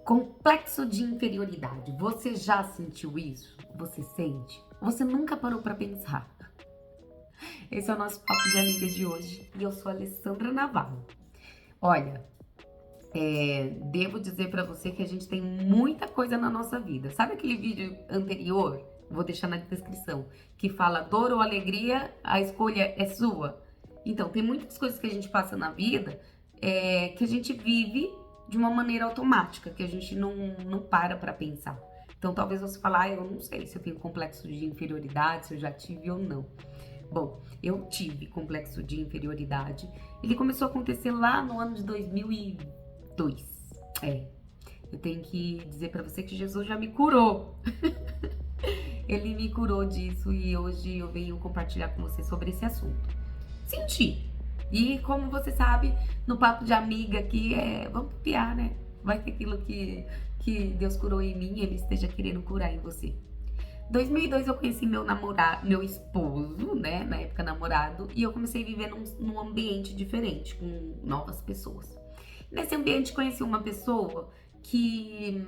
Complexo de inferioridade. Você já sentiu isso? Você sente? Você nunca parou pra pensar? Esse é o nosso Papo de Amiga de hoje e eu sou a Alessandra Navarro. Olha, devo dizer pra você que a gente tem muita coisa na nossa vida. Sabe aquele vídeo anterior? Vou deixar na descrição, que fala dor ou alegria, a escolha é sua. Então, tem muitas coisas que a gente passa na vida que a gente vive de uma maneira automática, que a gente não para pra pensar. Então, talvez você fale, eu não sei se eu tenho complexo de inferioridade, se eu já tive ou não. Bom, eu tive complexo de inferioridade. Ele começou a acontecer lá no ano de 2002. Eu tenho que dizer pra você que Jesus já me curou. Ele me curou disso e hoje eu venho compartilhar com você sobre esse assunto. Senti. E como você sabe, no papo de amiga aqui vamos piar, né? Vai que aquilo que Deus curou em mim, Ele esteja querendo curar em você. 2002 eu conheci meu esposo, né? Na época namorado, e eu comecei a viver num ambiente diferente, com novas pessoas. Nesse ambiente conheci uma pessoa que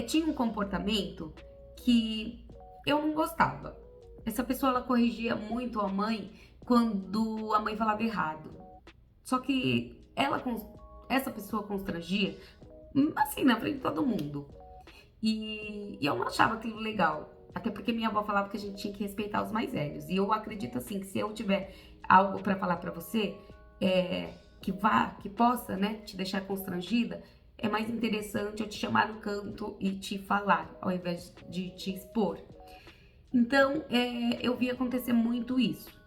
tinha um comportamento que eu não gostava. Essa pessoa, ela corrigia muito a mãe quando a mãe falava errado. Só que essa pessoa constrangia, assim, na frente de todo mundo. E eu não achava aquilo legal. Até porque minha avó falava que a gente tinha que respeitar os mais velhos. E eu acredito, assim, que se eu tiver algo pra falar pra você, que possa, né, te deixar constrangida, é mais interessante eu te chamar no canto e te falar, ao invés de te expor. Então, eu vi acontecer muito isso.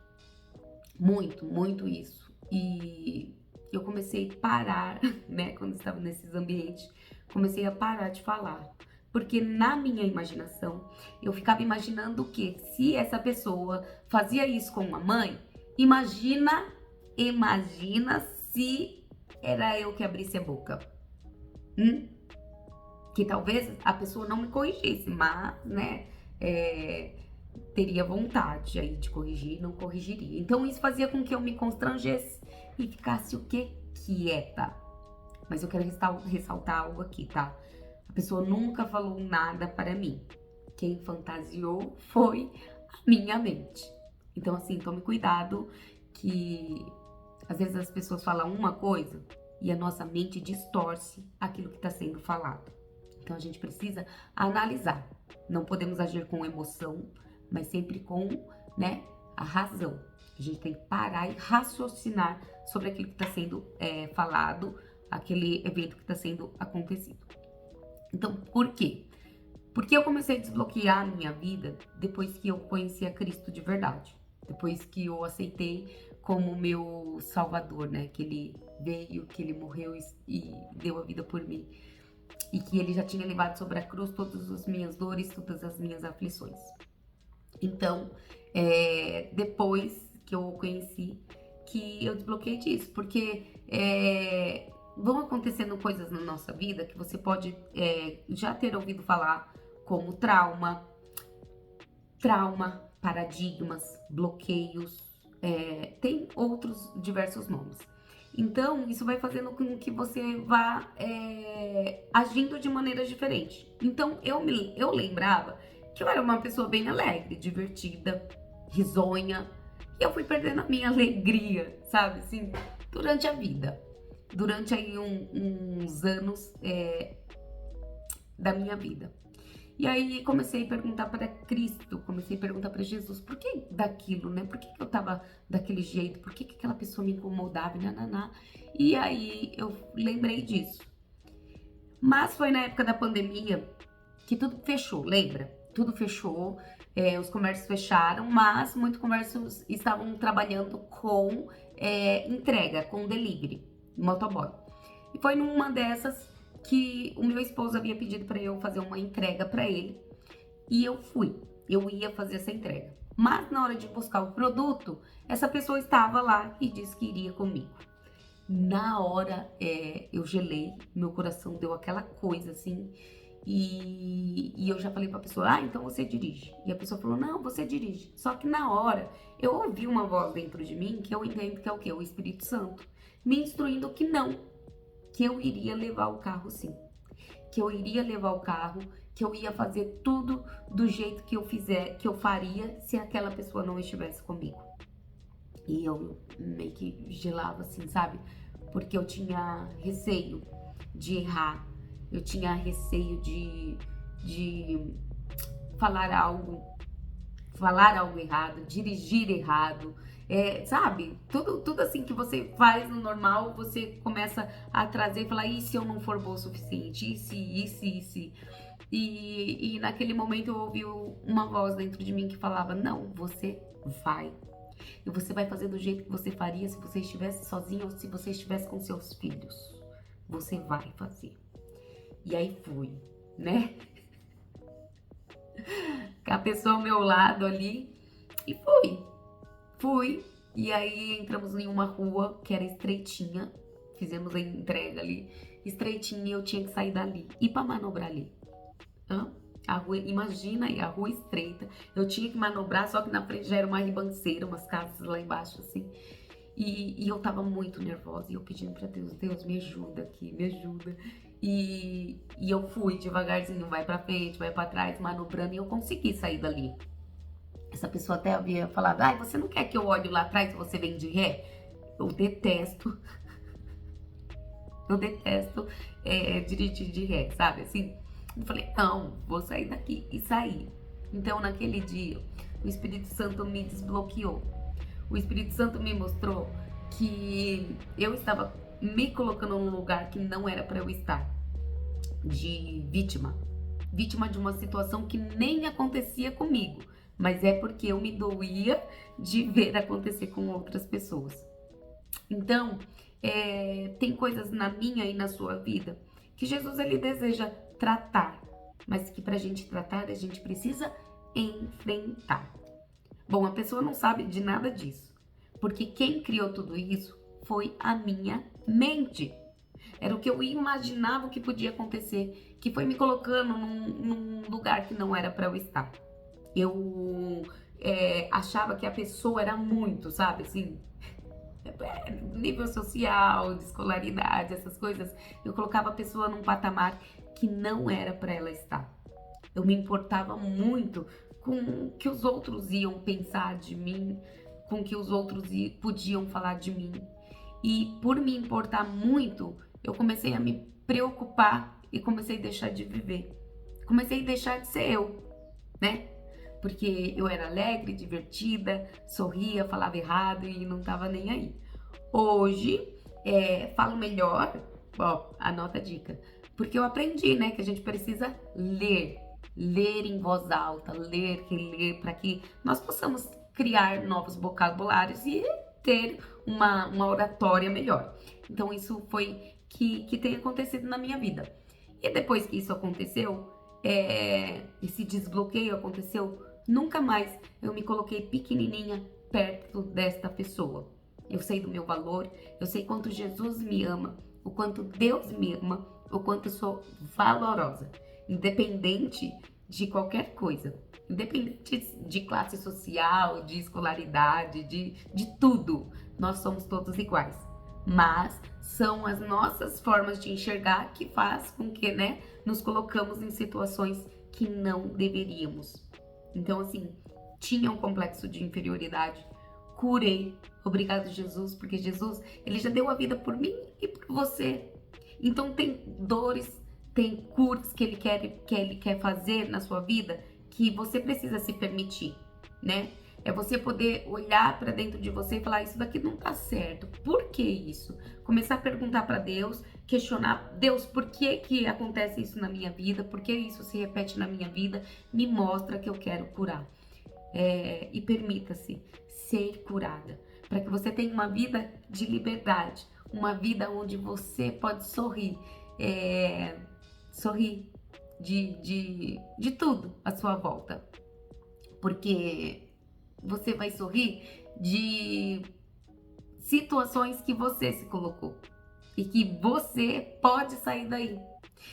Muito isso. E eu comecei a parar, né, quando estava nesses ambientes, comecei a parar de falar. Porque na minha imaginação, eu ficava imaginando que se essa pessoa fazia isso com uma mãe, imagina se era eu que abrisse a boca. Que talvez a pessoa não me corrigisse, mas, né, teria vontade aí de corrigir e não corrigiria. Então isso fazia com que eu me constrangesse e ficasse o quê? Quieta. Mas eu quero ressaltar algo aqui, tá? A pessoa nunca falou nada para mim. Quem fantasiou foi a minha mente. Então assim, tome cuidado que às vezes as pessoas falam uma coisa e a nossa mente distorce aquilo que está sendo falado. Então a gente precisa analisar. Não podemos agir com emoção, mas sempre com, né, a razão. A gente tem que parar e raciocinar sobre aquilo que está sendo falado, aquele evento que está sendo acontecido. Então, por quê? Porque eu comecei a desbloquear a minha vida depois que eu conheci a Cristo de verdade. Depois que eu aceitei como meu salvador, né? Que Ele veio, que Ele morreu e deu a vida por mim. E que Ele já tinha levado sobre a cruz todas as minhas dores, todas as minhas aflições. Então, depois que eu o conheci, que eu desbloqueei disso. Porque vão acontecendo coisas na nossa vida que você pode já ter ouvido falar, como trauma, paradigmas, bloqueios, tem outros diversos nomes. Então, isso vai fazendo com que você vá agindo de maneiras diferentes. Então, eu lembrava que eu era uma pessoa bem alegre, divertida, risonha. E eu fui perdendo a minha alegria, sabe, assim, durante a vida. Durante aí uns anos da minha vida. E aí comecei a perguntar para Cristo, comecei a perguntar para Jesus, por que daquilo, né? Por que eu tava daquele jeito? Por que aquela pessoa me incomodava? Nananá? E aí eu lembrei disso. Mas foi na época da pandemia que tudo fechou, lembra? Tudo fechou, os comércios fecharam, mas muitos comércios estavam trabalhando com entrega, com delivery, motoboy. E foi numa dessas que o meu esposo havia pedido para eu fazer uma entrega para ele e eu ia fazer essa entrega. Mas na hora de buscar o produto, essa pessoa estava lá e disse que iria comigo. Na hora eu gelei, meu coração deu aquela coisa assim e eu já falei pra pessoa, então você dirige. E a pessoa falou, não, você dirige. Só que na hora eu ouvi uma voz dentro de mim que eu entendo que é o quê? O Espírito Santo me instruindo que não, que eu iria levar o carro sim. Que eu iria levar o carro, que eu ia fazer tudo do jeito que eu faria se aquela pessoa não estivesse comigo. E eu meio que gelava assim, sabe? Porque eu tinha receio de errar, eu tinha receio de falar algo errado, dirigir errado, sabe? Tudo assim que você faz no normal, você começa a trazer e falar, e se eu não for boa o suficiente? E se? E naquele momento eu ouvi uma voz dentro de mim que falava, não, você vai. E você vai fazer do jeito que você faria se você estivesse sozinha ou se você estivesse com seus filhos. Você vai fazer. E aí fui, né? Com a pessoa ao meu lado ali. E fui. E aí entramos em uma rua que era estreitinha. Fizemos a entrega ali. Estreitinha e eu tinha que sair dali. E pra manobrar ali? A rua, imagina aí, a rua estreita. Eu tinha que manobrar, só que na frente já era uma ribanceira, umas casas lá embaixo, assim. E eu tava muito nervosa. E eu pedindo pra Deus, Deus, me ajuda aqui, me ajuda. E eu fui devagarzinho, vai pra frente, vai pra trás, manobrando. E eu consegui sair dali. Essa pessoa até havia falado, ai, você não quer que eu olhe lá atrás se você vem de ré? Eu detesto. Eu detesto dirigir de ré, sabe? Assim, eu falei, não, vou sair daqui. E saí. Então, naquele dia, o Espírito Santo me desbloqueou. O Espírito Santo me mostrou que eu estava me colocando num lugar que não era para eu estar. De vítima. Vítima de uma situação que nem acontecia comigo. Mas é porque eu me doía de ver acontecer com outras pessoas. Então, tem coisas na minha e na sua vida que Jesus ele deseja tratar, mas que pra gente tratar a gente precisa enfrentar. Bom, a pessoa não sabe de nada disso, porque quem criou tudo isso foi a minha mente. Era o que eu imaginava que podia acontecer, que foi me colocando num lugar que não era pra eu estar. Eu achava que a pessoa era muito, sabe, assim, nível social, de escolaridade, essas coisas, eu colocava a pessoa num patamar que não era para ela estar. Eu me importava muito com o que os outros iam pensar de mim, com o que os outros podiam falar de mim. E por me importar muito, eu comecei a me preocupar e comecei a deixar de viver. Comecei a deixar de ser eu, né? Porque eu era alegre, divertida, sorria, falava errado e não tava nem aí. Hoje, falo melhor, ó, anota a dica, porque eu aprendi, né, que a gente precisa ler em voz alta, reler, para que nós possamos criar novos vocabulários e ter uma oratória melhor. Então, isso foi que tem acontecido na minha vida. E depois que isso aconteceu, esse desbloqueio aconteceu, nunca mais eu me coloquei pequenininha perto desta pessoa. Eu sei do meu valor, eu sei quanto Jesus me ama, o quanto Deus me ama, o quanto eu sou valorosa, independente de qualquer coisa, independente de classe social, de escolaridade, de tudo. Nós somos todos iguais, mas são as nossas formas de enxergar que faz com que, né, nos colocamos em situações que não deveríamos. Então, assim, tinha um complexo de inferioridade, curei. Obrigado, Jesus, porque Jesus, ele já deu a vida por mim e por você. Então tem dores, tem curas que ele quer fazer na sua vida que você precisa se permitir, né? É você poder olhar para dentro de você e falar, isso daqui não tá certo. Por que isso? Começar a perguntar para Deus, questionar, Deus, por que acontece isso na minha vida? Por que isso se repete na minha vida? Me mostra que eu quero curar. E permita-se ser curada, para que você tenha uma vida de liberdade, uma vida onde você pode sorrir, sorrir de tudo à sua volta, porque você vai sorrir de situações que você se colocou e que você pode sair daí.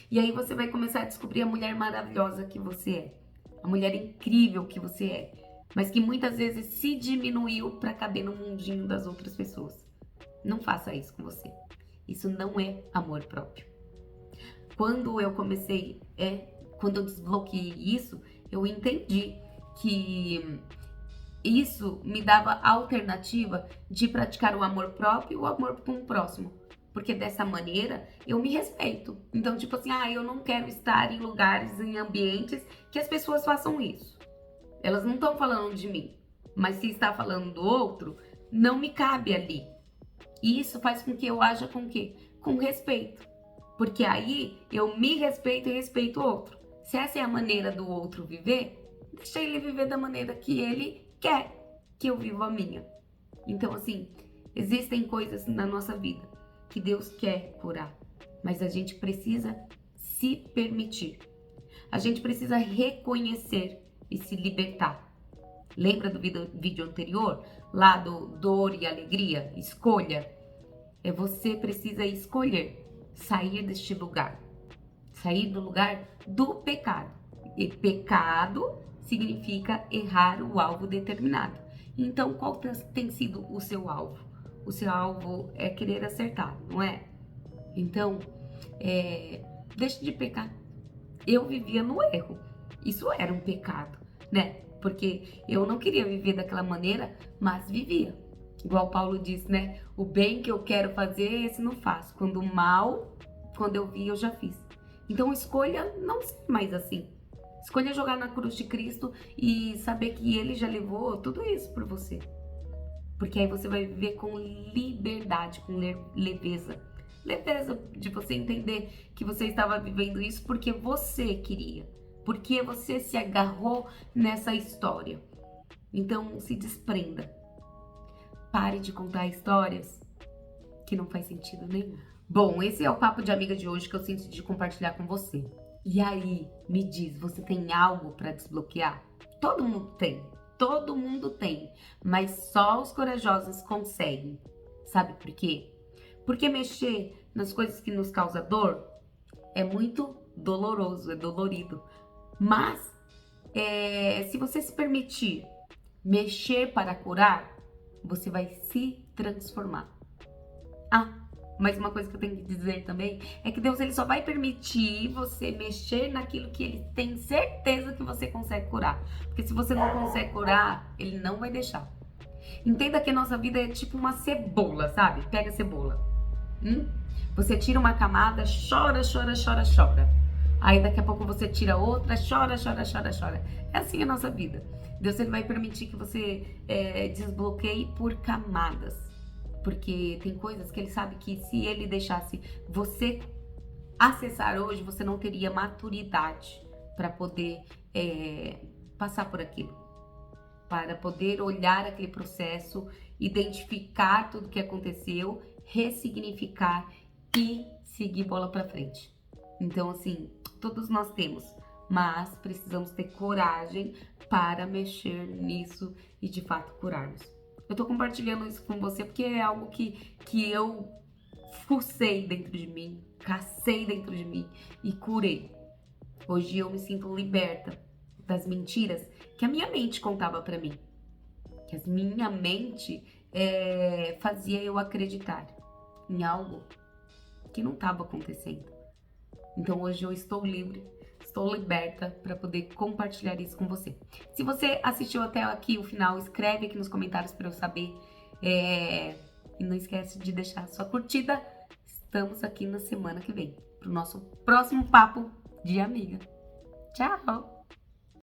E aí você vai começar a descobrir a mulher maravilhosa que você é, a mulher incrível que você é, mas que muitas vezes se diminuiu para caber no mundinho das outras pessoas. Não faça isso com você. Isso não é amor próprio. Quando eu comecei, quando eu desbloqueei isso, eu entendi que isso me dava a alternativa de praticar o amor próprio e o amor com o próximo. Porque dessa maneira eu me respeito. Então, tipo assim, eu não quero estar em lugares, em ambientes que as pessoas façam isso. Elas não estão falando de mim, mas se está falando do outro, não me cabe ali. E isso faz com que eu haja com o quê? Com respeito. Porque aí eu me respeito e respeito o outro. Se essa é a maneira do outro viver, deixa ele viver da maneira que ele quer que eu viva a minha. Então, assim, existem coisas na nossa vida que Deus quer curar, mas a gente precisa se permitir. A gente precisa reconhecer e se libertar. Lembra do vídeo anterior? Lá do dor e alegria? Escolha. Você precisa escolher sair deste lugar. Sair do lugar do pecado. E pecado significa errar o alvo determinado. Então, qual tem sido o seu alvo? O seu alvo é querer acertar, não é? Então, deixe de pecar. Eu vivia no erro. Isso era um pecado, né? Porque eu não queria viver daquela maneira, mas vivia. Igual Paulo diz, né? O bem que eu quero fazer, esse não faço. Quando o mal, quando eu vi, eu já fiz. Então escolha não ser mais assim. Escolha jogar na cruz de Cristo e saber que Ele já levou tudo isso por você. Porque aí você vai viver com liberdade, com leveza. Leveza de você entender que você estava vivendo isso porque você queria. Porque você se agarrou nessa história. Então se desprenda. Pare de contar histórias que não faz sentido nenhum. Bom, esse é o Papo de Amiga de hoje que eu sinto de compartilhar com você. E aí, me diz, você tem algo para desbloquear? Todo mundo tem, mas só os corajosos conseguem. Sabe por quê? Porque mexer nas coisas que nos causam dor é muito doloroso, é dolorido. Mas, se você se permitir mexer para curar, você vai se transformar. Mas uma coisa que eu tenho que dizer também é que Deus ele só vai permitir você mexer naquilo que Ele tem certeza que você consegue curar. Porque se você não consegue curar, Ele não vai deixar. Entenda que a nossa vida é tipo uma cebola, sabe? Pega a cebola. Você tira uma camada, chora. Aí daqui a pouco você tira outra, chora. É assim a nossa vida. Deus ele vai permitir que você desbloqueie por camadas. Porque tem coisas que ele sabe que se ele deixasse você acessar hoje, você não teria maturidade para poder passar por aquilo. Para poder olhar aquele processo, identificar tudo que aconteceu, ressignificar e seguir bola para frente. Então, assim, todos nós temos, mas precisamos ter coragem para mexer nisso e de fato curarmos. Eu tô compartilhando isso com você porque é algo que eu fucei dentro de mim, cacei dentro de mim e curei. Hoje eu me sinto liberta das mentiras que a minha mente contava pra mim. Que a minha mente fazia eu acreditar em algo que não estava acontecendo. Então hoje eu estou livre, estou liberta para poder compartilhar isso com você. Se você assistiu até aqui o final, escreve aqui nos comentários para eu saber. E não esquece de deixar sua curtida. Estamos aqui na semana que vem para o nosso próximo Papo de Amiga. Tchau!